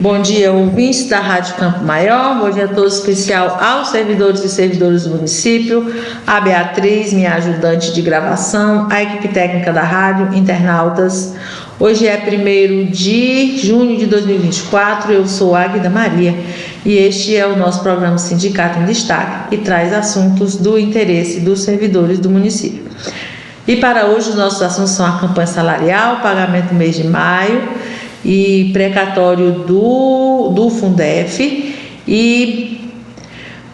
Bom dia, ouvintes da Rádio Campo Maior. Bom dia todo especial aos servidores e servidoras do município, a Beatriz, minha ajudante de gravação, a equipe técnica da rádio, internautas. Hoje é 1º de junho de 2024, eu sou Águida Maria e este é o nosso programa Sindicato em Destaque, que traz assuntos do interesse dos servidores do município. E para hoje os nossos assuntos são a campanha salarial, pagamento do mês de maio, e precatório do Fundef, e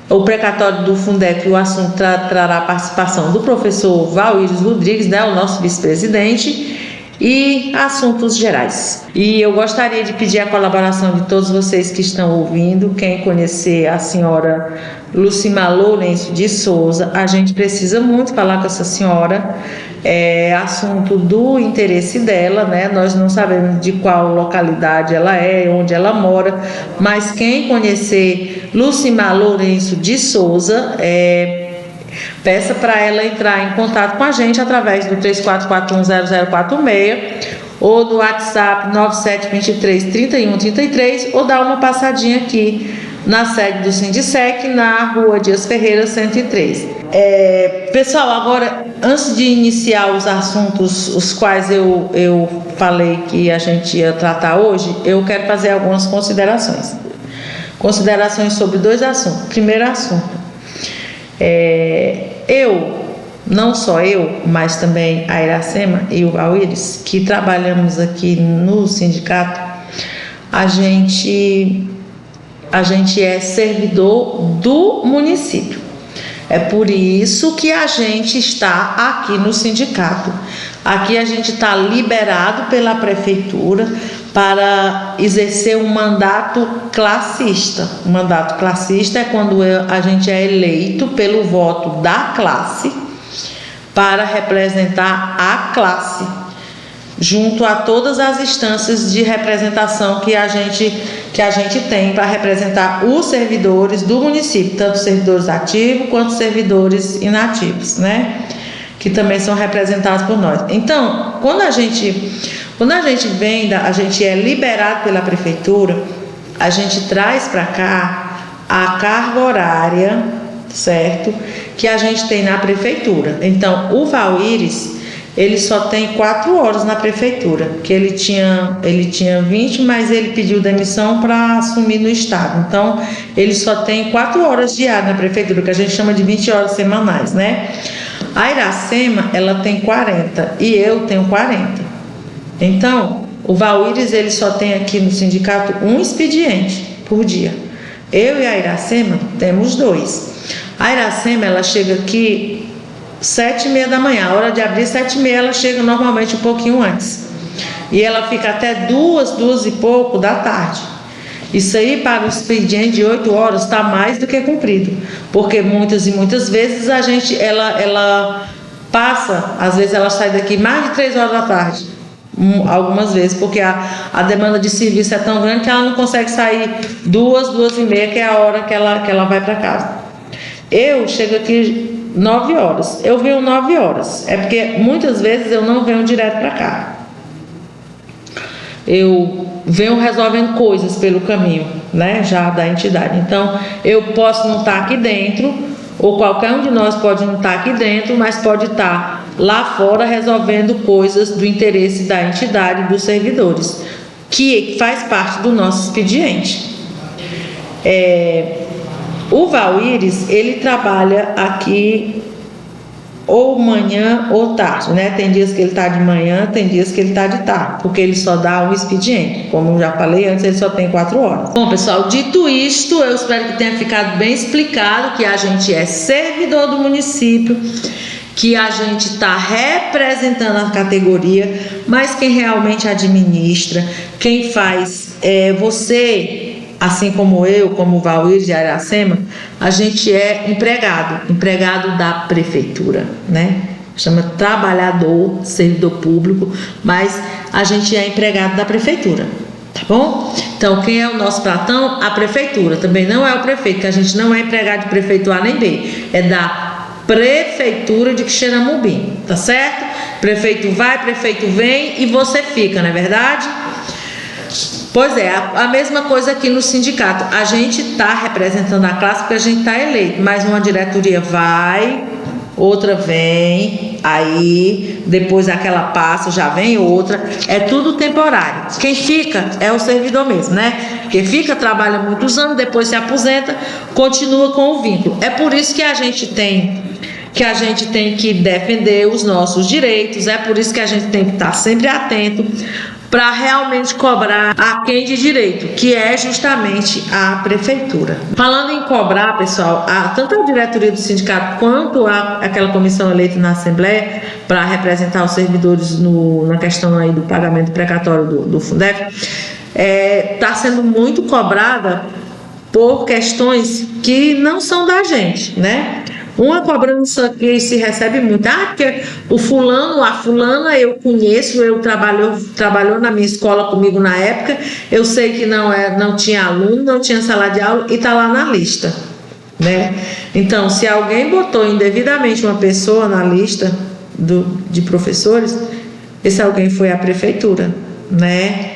o precatório do Fundef, o assunto trará a participação do professor Valírios Rodrigues, o nosso vice-presidente, e assuntos gerais. E eu gostaria de pedir a colaboração de todos vocês que estão ouvindo. Quem conhecer a senhora Lucimar Lourenço de Souza, a gente precisa muito falar com essa senhora. É assunto do interesse dela, né? Nós não sabemos de qual localidade ela é, onde ela mora, mas quem conhecer Lucimar Lourenço de Souza, peça para ela entrar em contato com a gente através do 34410046 ou do WhatsApp 97233133 ou dar uma passadinha aqui na sede do Sindicec, na Rua Dias Ferreira 103. Pessoal, agora, antes de iniciar os assuntos os quais eu falei que a gente ia tratar hoje, eu quero fazer algumas considerações. Considerações sobre dois assuntos. Primeiro assunto, não só eu, mas também a Iracema e o Valírios, que trabalhamos aqui no sindicato, a gente é servidor do município. É por isso que a gente está aqui no sindicato. Aqui a gente está liberado pela prefeitura para exercer um mandato classista. O mandato classista é quando a gente é eleito pelo voto da classe para representar a classe, junto a todas as instâncias de representação que a gente tem para representar os servidores do município, tanto servidores ativos quanto servidores inativos, né? Que também são representados por nós. Então, quando a gente é liberado pela prefeitura, a gente traz para cá a carga horária, certo? Que a gente tem na prefeitura. Então, o Valírios, ele só tem 4 horas na prefeitura, que ele tinha 20, mas ele pediu demissão para assumir no estado. Então, ele só tem 4 horas diárias na prefeitura, que a gente chama de 20 horas semanais, né? A Iracema, ela tem 40 e eu tenho 40. Então, o Valírios, ele só tem aqui no sindicato um expediente por dia. Eu e a Iracema temos 2. A Iracema, ela chega aqui 7h30 da manhã, a hora de abrir 7h30, ela chega normalmente um pouquinho antes. E ela fica até 2 e pouco da tarde. Isso aí para o expediente de 8 horas está mais do que cumprido. Porque muitas vezes ela passa, às vezes ela sai daqui mais de 3 horas da tarde. Algumas vezes, porque a demanda de serviço é tão grande que ela não consegue sair 2h30, que é a hora que ela vai para casa. Eu chego aqui 9 horas. Eu venho 9 horas. É porque muitas vezes eu não venho direto para cá. Eu venho resolvendo coisas pelo caminho, né? Já da entidade. Então, eu posso não estar aqui dentro, ou qualquer um de nós pode não estar aqui dentro, mas pode estar lá fora resolvendo coisas do interesse da entidade, dos servidores, que faz parte do nosso expediente. O Valírios, ele trabalha aqui ou manhã ou tarde, né? Tem dias que ele está de manhã, tem dias que ele está de tarde, porque ele só dá um expediente. Como eu já falei antes, ele só tem 4 horas. Bom, pessoal, dito isto, eu espero que tenha ficado bem explicado que a gente é servidor do município, que a gente está representando a categoria, mas quem realmente administra, quem faz você, assim como eu, como o Valírios e a Iracema, a gente é empregado da prefeitura, né? Chama trabalhador, servidor público, mas a gente é empregado da prefeitura, tá bom? Então, quem é o nosso patrão? A prefeitura. Também não é o prefeito, que a gente não é empregado de prefeito A nem B, é da prefeitura de Quixeramobim, tá certo? Prefeito vai, prefeito vem e você fica, não é verdade? Pois é, a mesma coisa aqui no sindicato. A gente está representando a classe porque a gente está eleito, mas uma diretoria vai, outra vem, aí depois aquela passa, já vem outra. É tudo temporário. Quem fica é o servidor mesmo, né? Porque fica, trabalha muitos anos, depois se aposenta, continua com o vínculo. É por isso que a gente tem que defender os nossos direitos, é por isso que a gente tem que estar sempre atento para realmente cobrar a quem de direito, que é justamente a prefeitura. Falando em cobrar, pessoal, tanto a diretoria do sindicato quanto aquela comissão eleita na Assembleia para representar os servidores na questão aí do pagamento precatório do Fundef, está sendo muito cobrada por questões que não são da gente, né? Uma cobrança que se recebe muito, porque o fulano, a fulana eu conheço, trabalhou na minha escola comigo na época, eu sei que não tinha aluno, não tinha sala de aula e está lá na lista, né? Então, se alguém botou indevidamente uma pessoa na lista de professores, esse alguém foi a prefeitura, né?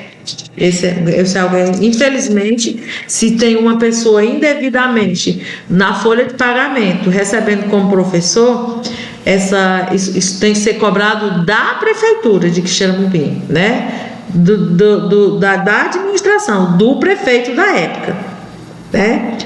Esse alguém, infelizmente, se tem uma pessoa indevidamente na folha de pagamento recebendo como professor, isso tem que ser cobrado da prefeitura de Quixeramobim, né? Da administração, do prefeito da época, né?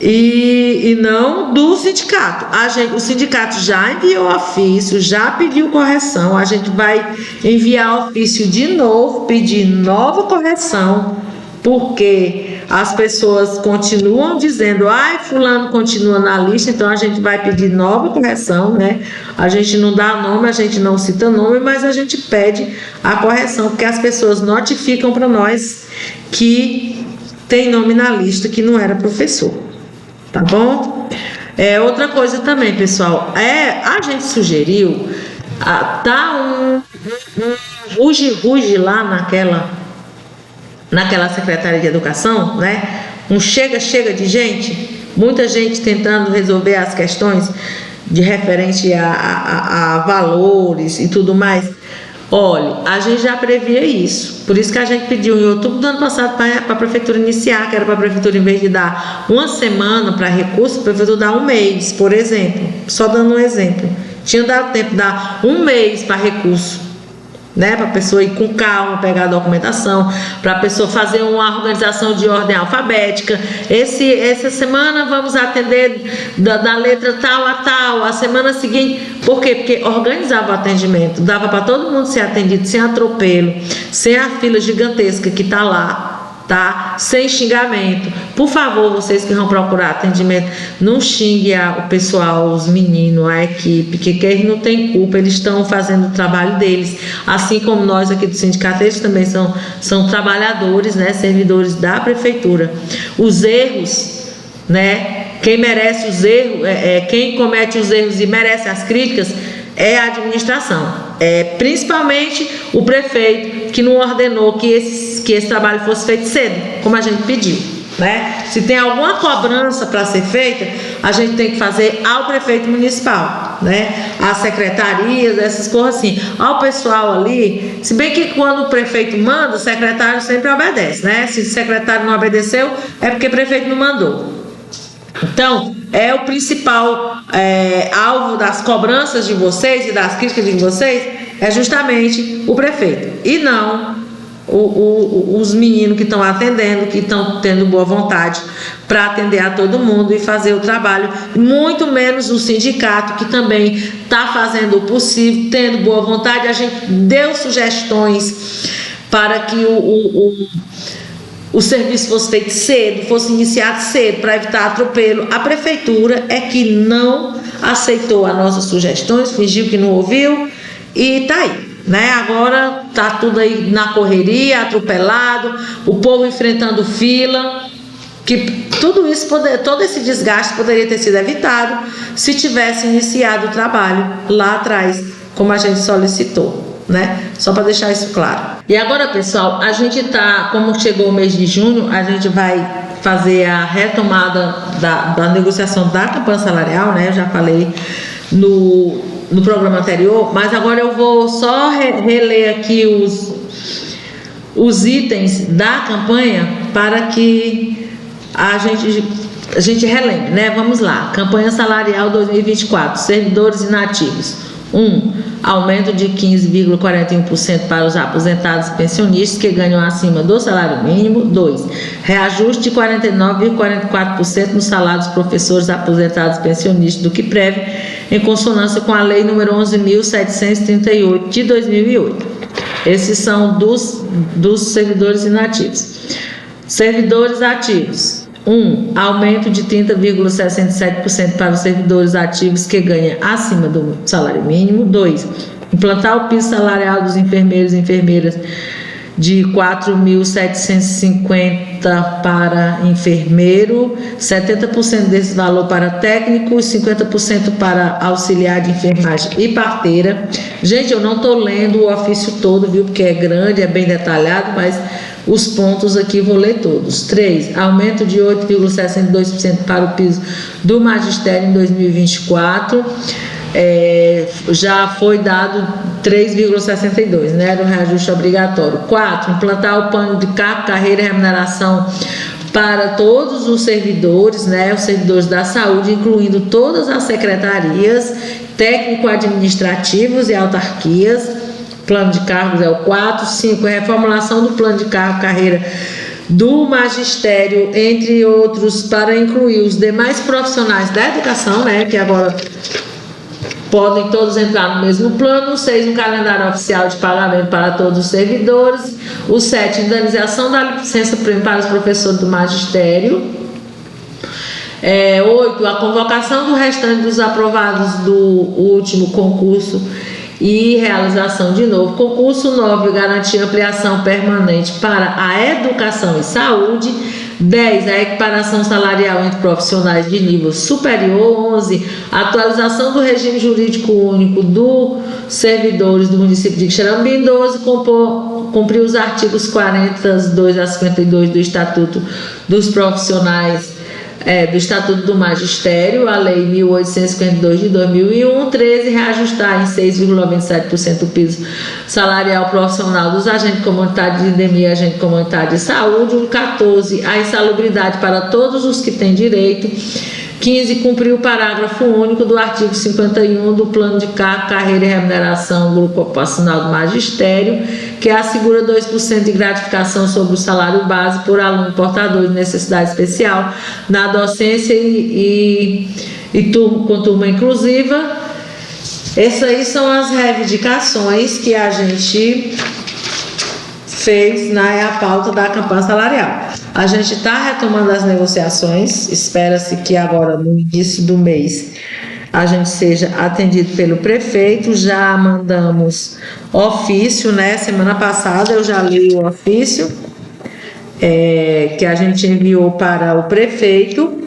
E não do sindicato. O sindicato já enviou ofício, já pediu correção. A gente vai enviar ofício de novo, pedir nova correção, porque as pessoas continuam dizendo, fulano continua na lista, então a gente vai pedir nova correção, né? A gente não dá nome, a gente não cita nome, mas a gente pede a correção, porque as pessoas notificam para nós que tem nome na lista que não era professor. Tá bom? Outra coisa também, pessoal, a gente sugeriu, tá um ruge lá naquela Secretaria de Educação, né? Um chega de gente, muita gente tentando resolver as questões de referente a valores e tudo mais. Olha, a gente já previa isso, por isso que a gente pediu em outubro do ano passado para a prefeitura iniciar, que era para a prefeitura, em vez de dar uma semana para recurso, a prefeitura dar um mês, por exemplo, só dando um exemplo. Tinha dado tempo de dar um mês para recurso, né, para a pessoa ir com calma, pegar a documentação, para a pessoa fazer uma organização de ordem alfabética. Essa semana vamos atender da letra tal a tal, a semana seguinte. Por quê? Porque organizava o atendimento, dava para todo mundo ser atendido sem atropelo, sem a fila gigantesca que está lá, tá? Sem xingamento. Por favor, vocês que vão procurar atendimento, não xingue o pessoal, os meninos, a equipe, que eles não têm culpa, eles estão fazendo o trabalho deles, assim como nós aqui do sindicato, eles também são trabalhadores, né, servidores da prefeitura. Os erros, né, quem merece os erros, quem comete os erros e merece as críticas é a administração, principalmente o prefeito, que não ordenou que esse trabalho fosse feito cedo, como a gente pediu, né? Se tem alguma cobrança para ser feita, a gente tem que fazer ao prefeito municipal, né? Às secretarias, essas coisas assim, ao pessoal ali. Se bem que quando o prefeito manda, o secretário sempre obedece, né? Se o secretário não obedeceu, é porque o prefeito não mandou. Então, o principal alvo das cobranças de vocês e das críticas de vocês é justamente o prefeito, e não os meninos que estão atendendo, que estão tendo boa vontade para atender a todo mundo e fazer o trabalho, muito menos o sindicato, que também está fazendo o possível, tendo boa vontade. A gente deu sugestões para que o serviço fosse feito cedo, fosse iniciado cedo, para evitar atropelo. A prefeitura é que não aceitou as nossas sugestões, fingiu que não ouviu e tá aí, né? Agora tá tudo aí na correria, atropelado, o povo enfrentando fila, que tudo isso, todo esse desgaste poderia ter sido evitado se tivesse iniciado o trabalho lá atrás, como a gente solicitou, né? Só para deixar isso claro. E agora, pessoal, a gente como chegou o mês de junho, a gente vai fazer a retomada da negociação da campanha salarial, né? Eu já falei no programa anterior, mas agora eu vou só reler aqui os itens da campanha para que a gente relembre, né? Vamos lá. Campanha salarial 2024, servidores inativos. 1. Aumento de 15,41% para os aposentados e pensionistas que ganham acima do salário mínimo. 2. Reajuste de 49,44% no salário dos professores aposentados e pensionistas do que prévio, em consonância com a Lei nº 11.738 de 2008. Esses são dos servidores inativos. Servidores ativos. 1. Aumento de 30,67% para os servidores ativos que ganham acima do salário mínimo. 2. Implantar o piso salarial dos enfermeiros e enfermeiras de 4.750 para enfermeiro, 70% desse valor para técnico e 50% para auxiliar de enfermagem e parteira. Gente, eu não estou lendo o ofício todo, viu? Porque é grande, é bem detalhado, mas os pontos aqui vou ler todos. 3. Aumento de 8,62% para o piso do magistério em 2024. Já foi dado 3,62, né? Era um reajuste obrigatório. 4. Implantar o plano de carreira e remuneração para todos os servidores, né? Os servidores da saúde, incluindo todas as secretarias, técnico-administrativos e autarquias. Plano de cargos é o 4. 5. Reformulação do plano de carreira do magistério, entre outros, para incluir os demais profissionais da educação, né? Que agora podem todos entrar no mesmo plano. 6. Um calendário oficial de pagamento para todos os servidores. O 7. Indenização da licença-prêmio para os professores do magistério. 8. A convocação do restante dos aprovados do último concurso e realização de novo concurso. 9. Garantir ampliação permanente para a educação e saúde. 10. A equiparação salarial entre profissionais de nível superior. 11. Atualização do regime jurídico único dos servidores do município de Quixeramobim. 12. Cumprir os artigos 42 a 52 do Estatuto dos Profissionais, do Estatuto do Magistério, a Lei 1852 de 2001. 13. Reajustar em 6,97% o piso salarial profissional dos agentes comunitários de endemia e agente comunitário de saúde. 14. A insalubridade para todos os que têm direito. 15. Cumprir o parágrafo único do artigo 51 do Plano de Carreira e Remuneração do Grupo Ocupacional do Magistério, que assegura 2% de gratificação sobre o salário base por aluno portador de necessidade especial na docência e com turma inclusiva. Essas aí são as reivindicações que a gente fez na pauta da campanha salarial. A gente está retomando as negociações, espera-se que agora no início do mês a gente seja atendido pelo prefeito. Já mandamos ofício, né? Semana passada eu já li o ofício que a gente enviou para o prefeito,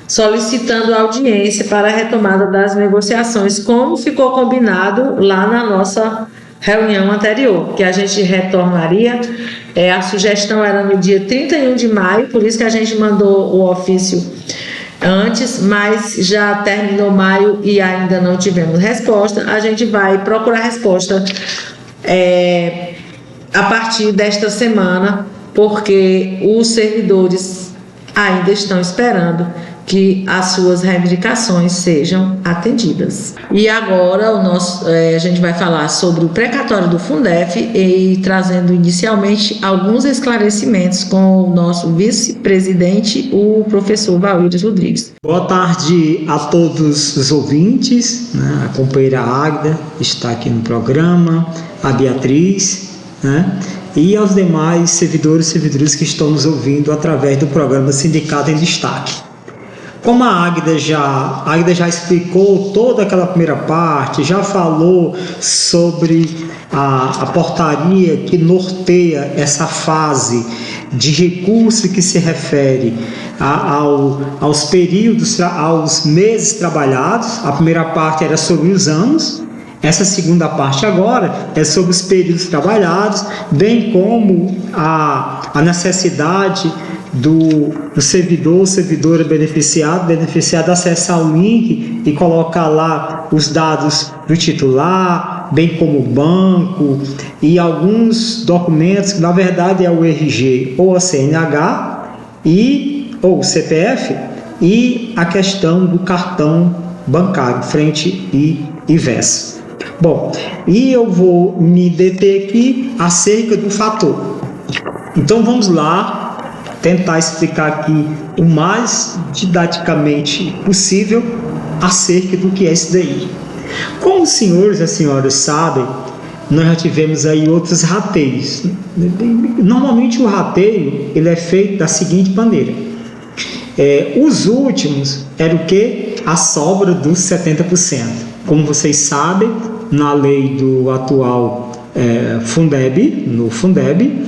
solicitando audiência para a retomada das negociações, como ficou combinado lá na nossa reunião anterior, que a gente retornaria. A sugestão era no dia 31 de maio, por isso que a gente mandou o ofício antes, mas já terminou maio e ainda não tivemos resposta. A gente vai procurar resposta a partir desta semana, porque os servidores ainda estão esperando que as suas reivindicações sejam atendidas. E agora a gente vai falar sobre o precatório do Fundef e trazendo inicialmente alguns esclarecimentos com o nosso vice-presidente, o professor Valírios Rodrigues. Boa tarde a todos os ouvintes, né? A companheira Águida está aqui no programa, a Beatriz, né? E aos demais servidores e servidoras que estão nos ouvindo através do programa Sindicato em Destaque. Como a Águida já explicou toda aquela primeira parte, já falou sobre a portaria que norteia essa fase de recurso que se refere aos períodos, aos meses trabalhados. A primeira parte era sobre os anos, essa segunda parte agora é sobre os períodos trabalhados, bem como a necessidade do servidor, servidora beneficiado acessar o link e colocar lá os dados do titular, bem como o banco e alguns documentos que na verdade é o RG ou a CNH ou o CPF e a questão do cartão bancário, frente e verso. Bom, e eu vou me deter aqui acerca do fator. Então vamos lá tentar explicar aqui o mais didaticamente possível acerca do que é isso daí. Como os senhores e as senhoras sabem, nós já tivemos aí outros rateios. Normalmente o rateio ele é feito da seguinte maneira. Os últimos era o que? A sobra dos 70%. Como vocês sabem, na lei do atual Fundeb, no Fundeb,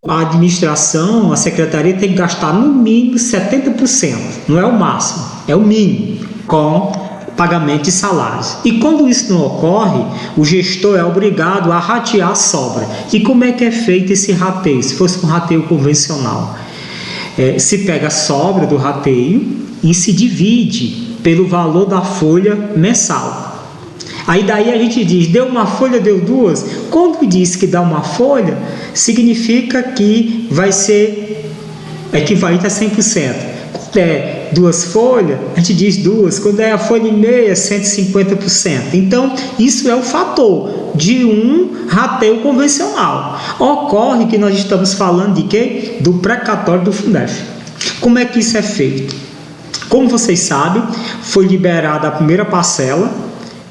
a administração, a secretaria tem que gastar no mínimo 70%, não é o máximo, é o mínimo, com pagamento de salários. E quando isso não ocorre, o gestor é obrigado a ratear a sobra. E como é que é feito esse rateio? Se fosse um rateio convencional, se pega a sobra do rateio e se divide pelo valor da folha mensal. Aí daí a gente diz, deu uma folha, deu duas. Quando diz que dá uma folha, significa que vai ser equivalente a 100%. Quando é duas folhas, a gente diz duas. Quando é a folha e meia, 150%. Então, isso é o fator de um rateio convencional. Ocorre que nós estamos falando de quê? Do precatório do Fundef. Como é que isso é feito? Como vocês sabem, foi liberada a primeira parcela,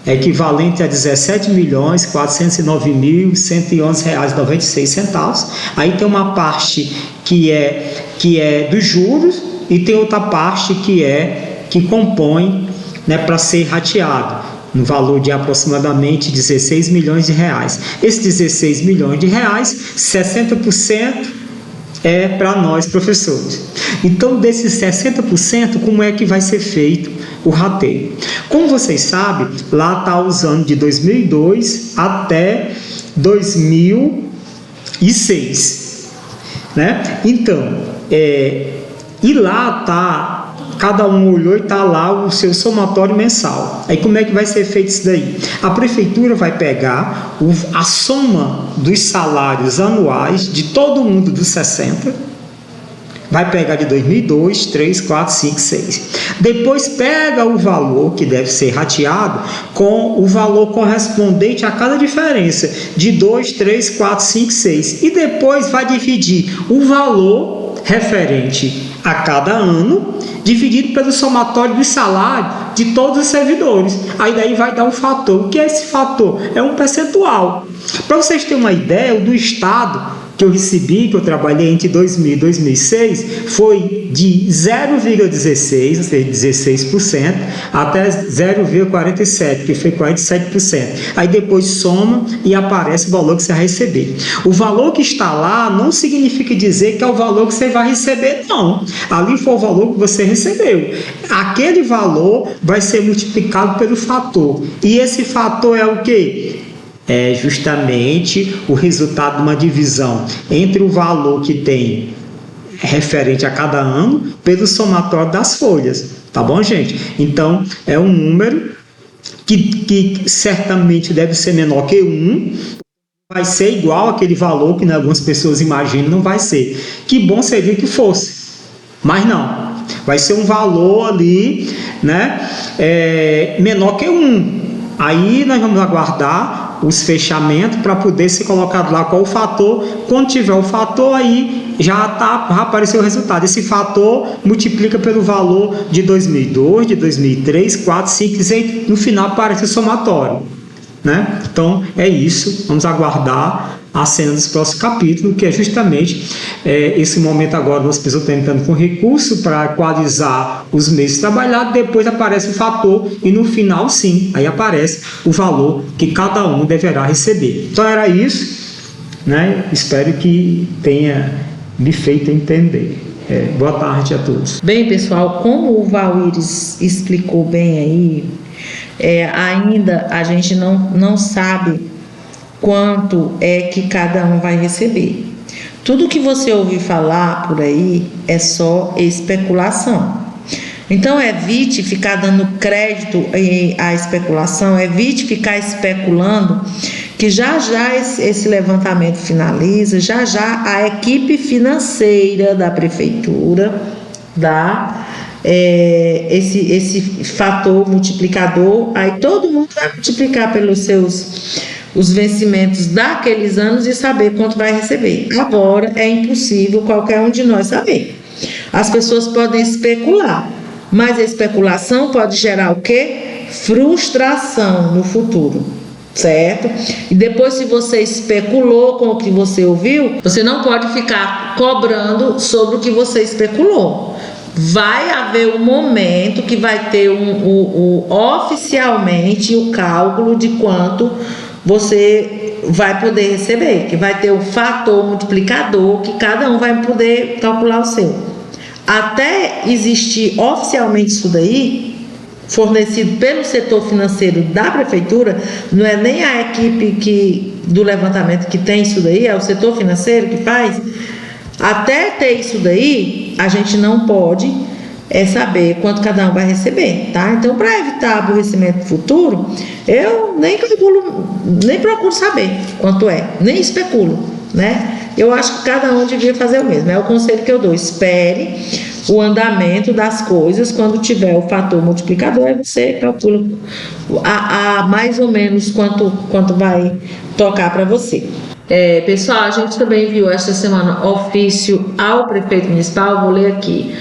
equivalente a R$ 17.409.111,96. Aí tem uma parte que é dos juros e tem outra parte que compõe, né, para ser rateado, no valor de aproximadamente 16 milhões de reais. Esses 16 milhões de reais, 60% é para nós professores. Então, desses 60%, como é que vai ser feito o rateio? Como vocês sabem, lá está usando de 2002 até 2006, né? Então, e lá está, cada um olhou e está lá o seu somatório mensal. Aí como é que vai ser feito isso daí? A prefeitura vai pegar a soma dos salários anuais de todo mundo dos 60, vai pegar de 2002, 3, 4, 5, 6. Depois pega o valor que deve ser rateado com o valor correspondente a cada diferença de 2, 3, 4, 5, 6. E depois vai dividir o valor referente a cada ano, dividido pelo somatório do salário de todos os servidores. Aí daí vai dar um fator. O que é esse fator? É um percentual. Para vocês terem uma ideia, o do Estado que eu recebi, que eu trabalhei entre 2000 e 2006, foi de 0,16, ou seja, 16%, até 0,47, que foi 47%. Aí depois soma e aparece o valor que você vai receber. O valor que está lá não significa dizer que é o valor que você vai receber, não. Ali foi o valor que você recebeu. Aquele valor vai ser multiplicado pelo fator. E esse fator é o quê? É justamente o resultado de uma divisão entre o valor que tem referente a cada ano pelo somatório das folhas, tá bom, gente? Então, é um número que certamente deve ser menor que 1, vai ser igual àquele valor que, né, algumas pessoas imaginam, não vai ser. Que bom seria que fosse, mas não. Vai ser um valor ali, né, menor que 1. Aí nós vamos aguardar os fechamentos para poder ser colocado lá qual o fator. Quando tiver o fator, aí já apareceu o resultado. Esse fator multiplica pelo valor de 2002, de 2003, 4, 5, 6, no final aparece o somatório, né? Então é isso, vamos aguardar a cena dos próximos capítulos, que é justamente esse momento agora nós estamos tentando com recurso para equalizar os meses trabalhados, depois aparece o fator e no final sim, aí aparece o valor que cada um deverá receber. Então era isso, né? Espero que tenha me feito entender. Boa tarde a todos. Bem, pessoal, como o Valíris explicou bem aí, ainda a gente não sabe quanto é que cada um vai receber. Tudo que você ouvir falar por aí é só especulação. Então evite ficar dando crédito à especulação, evite ficar especulando, que já já esse levantamento finaliza, já já a equipe financeira da prefeitura dá esse fator multiplicador, aí todo mundo vai multiplicar pelos os vencimentos daqueles anos e saber quanto vai receber. Agora é impossível qualquer um de nós saber. As pessoas podem especular, mas a especulação pode gerar o quê? Frustração no futuro, certo? E depois, se você especulou com o que você ouviu, você não pode ficar cobrando sobre o que você especulou. Vai haver um momento que vai ter oficialmente o cálculo de quanto você vai poder receber, que vai ter o fator multiplicador que cada um vai poder calcular o seu. Até existir oficialmente isso daí, fornecido pelo setor financeiro da prefeitura, não é nem a equipe do levantamento que tem isso daí, é o setor financeiro que faz. Até ter isso daí, a gente não pode saber quanto cada um vai receber, tá? Então, para evitar aborrecimento futuro, eu nem procuro saber quanto é, nem especulo, né? Eu acho que cada um devia fazer o mesmo, é o conselho que eu dou. Espere o andamento das coisas, quando tiver o fator multiplicador, aí você calcula mais ou menos quanto vai tocar para você. Pessoal, a gente também enviou esta semana ofício ao prefeito municipal, vou ler aqui,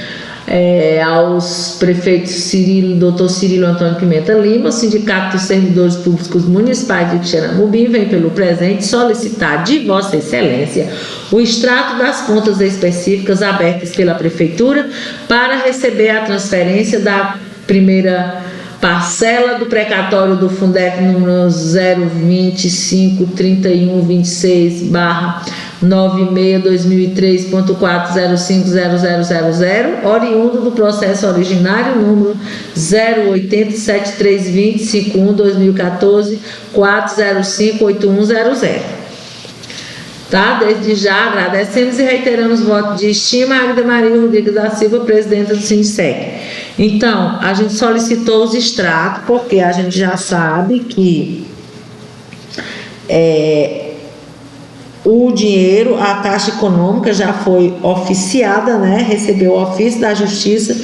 aos prefeitos Dr. Cirilo Antônio Pimenta Lima, Sindicato dos Servidores Públicos Municipais de Xeramubim, vem pelo presente solicitar de Vossa Excelência o extrato das contas específicas abertas pela prefeitura para receber a transferência da primeira parcela do precatório do Fundef número 025-3126/96/2003.4050000, oriundo do processo originário número 080732051-2014-4058100. Tá? Desde já agradecemos e reiteramos o voto de estima a Águida Maria Rodrigues da Silva, presidenta do Sindicec. Então, a gente solicitou os extratos, porque a gente já sabe que o dinheiro, a Caixa Econômica já foi oficiada, né? Recebeu o ofício da Justiça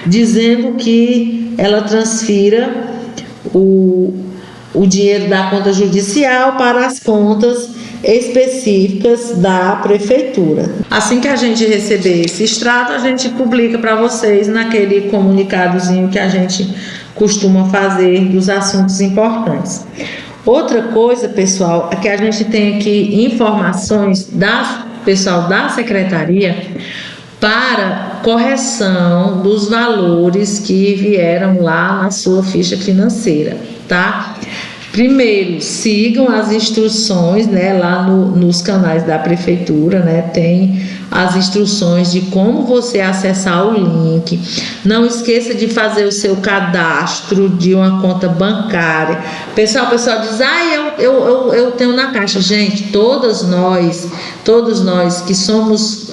dizendo que ela transfira o dinheiro da conta judicial para as contas específicas da prefeitura. Assim que a gente receber esse extrato, a gente publica para vocês naquele comunicadozinho que a gente costuma fazer dos assuntos importantes. Outra coisa, pessoal, é que a gente tem aqui informações pessoal da secretaria para correção dos valores que vieram lá na sua ficha financeira, tá? Primeiro, sigam as instruções, né, lá nos canais da prefeitura, né, tem as instruções de como você acessar o link. Não esqueça de fazer o seu cadastro de uma conta bancária. Pessoal diz, eu tenho na Caixa. Gente, todos nós que somos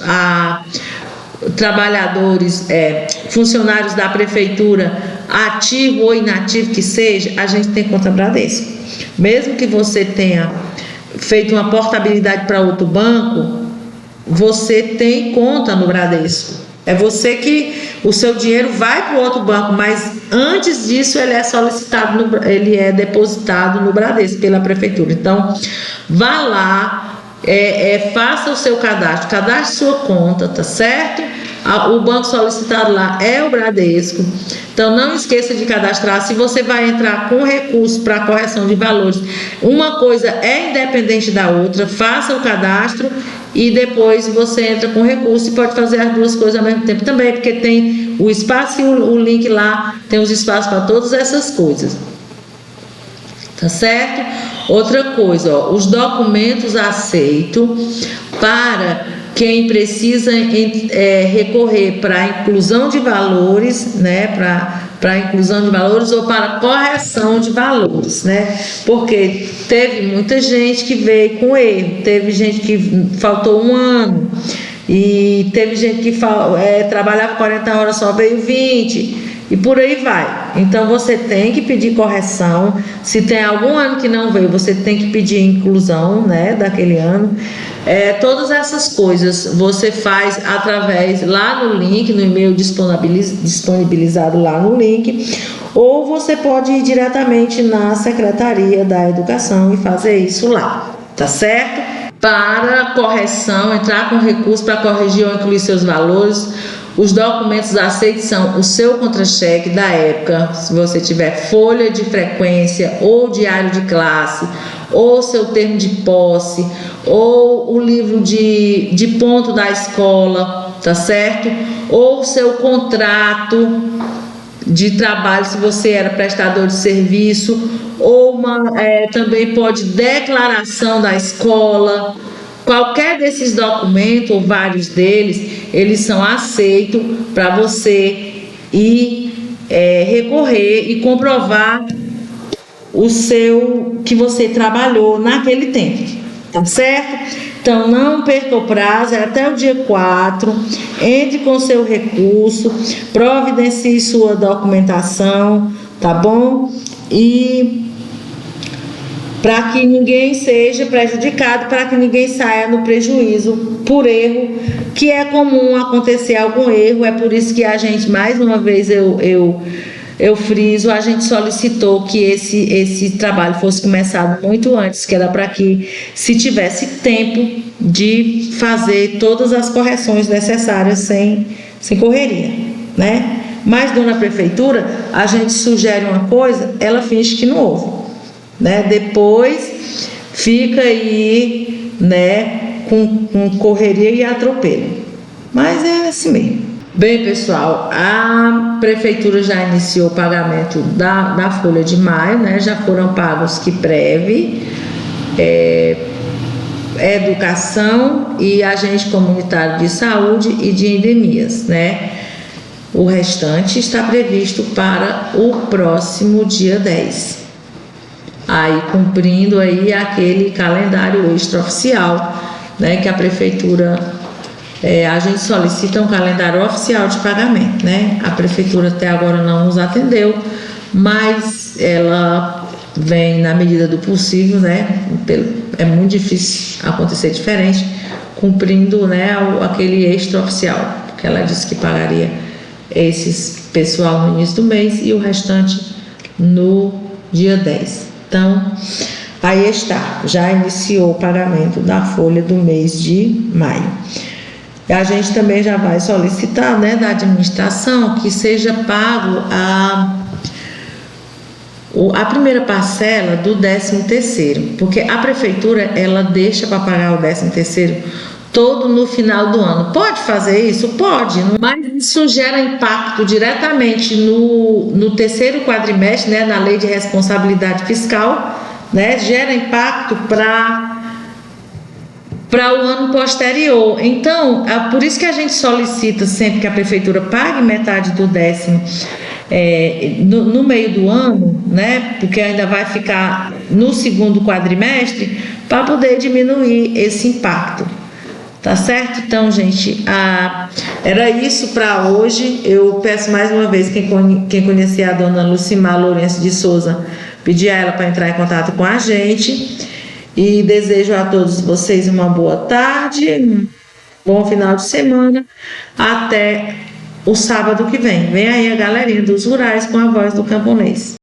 trabalhadores, funcionários da prefeitura, ativo ou inativo que seja, a gente tem conta Bradesco. Mesmo que você tenha feito uma portabilidade para outro banco, você tem conta no Bradesco. É você que o seu dinheiro vai para o outro banco, mas antes disso ele é depositado no Bradesco pela prefeitura. Então, vá lá, faça o seu cadastre sua conta, tá certo? O banco solicitado lá é o Bradesco. Então, não esqueça de cadastrar. Se você vai entrar com recurso para correção de valores, uma coisa é independente da outra, faça o cadastro e depois você entra com recurso e pode fazer as duas coisas ao mesmo tempo também, porque tem o espaço e o link lá, tem os espaços para todas essas coisas. Tá certo? Outra coisa, os documentos aceitos para quem precisa recorrer para a inclusão de valores, né, para inclusão de valores ou para correção de valores, né, porque teve muita gente que veio com erro, teve gente que faltou um ano e teve gente que trabalhava 40 horas, só veio 20, e por aí vai. Então você tem que pedir correção. Se tem algum ano que não veio, você tem que pedir inclusão, né, daquele ano. Todas essas coisas você faz através lá no link, no e-mail disponibilizado lá no link, ou você pode ir diretamente na Secretaria da Educação e fazer isso lá, tá certo? Para correção, entrar com recurso para corrigir ou incluir seus valores. Os documentos aceitos são o seu contra-cheque da época, se você tiver folha de frequência ou diário de classe, ou seu termo de posse, ou o livro de ponto da escola, tá certo? Ou seu contrato de trabalho, se você era prestador de serviço, ou também pode declaração da escola. Qualquer desses documentos, ou vários deles, eles são aceitos para você ir recorrer e comprovar que você trabalhou naquele tempo, tá certo? Então não perca o prazo, é até o dia 4, entre com seu recurso, providencie sua documentação, tá bom? E para que ninguém seja prejudicado, para que ninguém saia no prejuízo por erro, que é comum acontecer algum erro. É por isso que a gente, mais uma vez eu friso, a gente solicitou que esse trabalho fosse começado muito antes, que era para que se tivesse tempo de fazer todas as correções necessárias sem correria, né? Mas, dona prefeitura, a gente sugere uma coisa, ela finge que não ouve, né? Depois fica aí, né, com correria e atropelo, mas é assim mesmo. Bem, pessoal, a prefeitura já iniciou o pagamento da folha de maio, né? Já foram pagos QUIPREV, educação e agente comunitário de saúde e de endemias, né? O restante está previsto para o próximo dia 10. Aí cumprindo aí aquele calendário extraoficial, né, que a prefeitura, a gente solicita um calendário oficial de pagamento, né? A prefeitura até agora não nos atendeu, mas ela vem na medida do possível, né? É muito difícil acontecer diferente, cumprindo, né, aquele extraoficial, porque ela disse que pagaria esses pessoal no início do mês e o restante no dia 10. Então, aí está, já iniciou o pagamento da folha do mês de maio. A gente também já vai solicitar, né, da administração que seja pago a primeira parcela do 13º, porque a prefeitura ela deixa para pagar o 13º todo no final do ano. Pode fazer isso? Pode, mas isso gera impacto diretamente no terceiro quadrimestre, né, na lei de responsabilidade fiscal, né, gera impacto para o ano posterior. Então, é por isso que a gente solicita sempre que a prefeitura pague metade do 10º no meio do ano, né, porque ainda vai ficar no segundo quadrimestre, para poder diminuir esse impacto. Tá certo? Então, gente, era isso para hoje. Eu peço mais uma vez, quem conhecer a dona Lucimar Lourenço de Souza, pedir a ela para entrar em contato com a gente. E desejo a todos vocês uma boa tarde, um bom final de semana. Até o sábado que vem. Vem aí a galerinha dos rurais com a voz do camponês.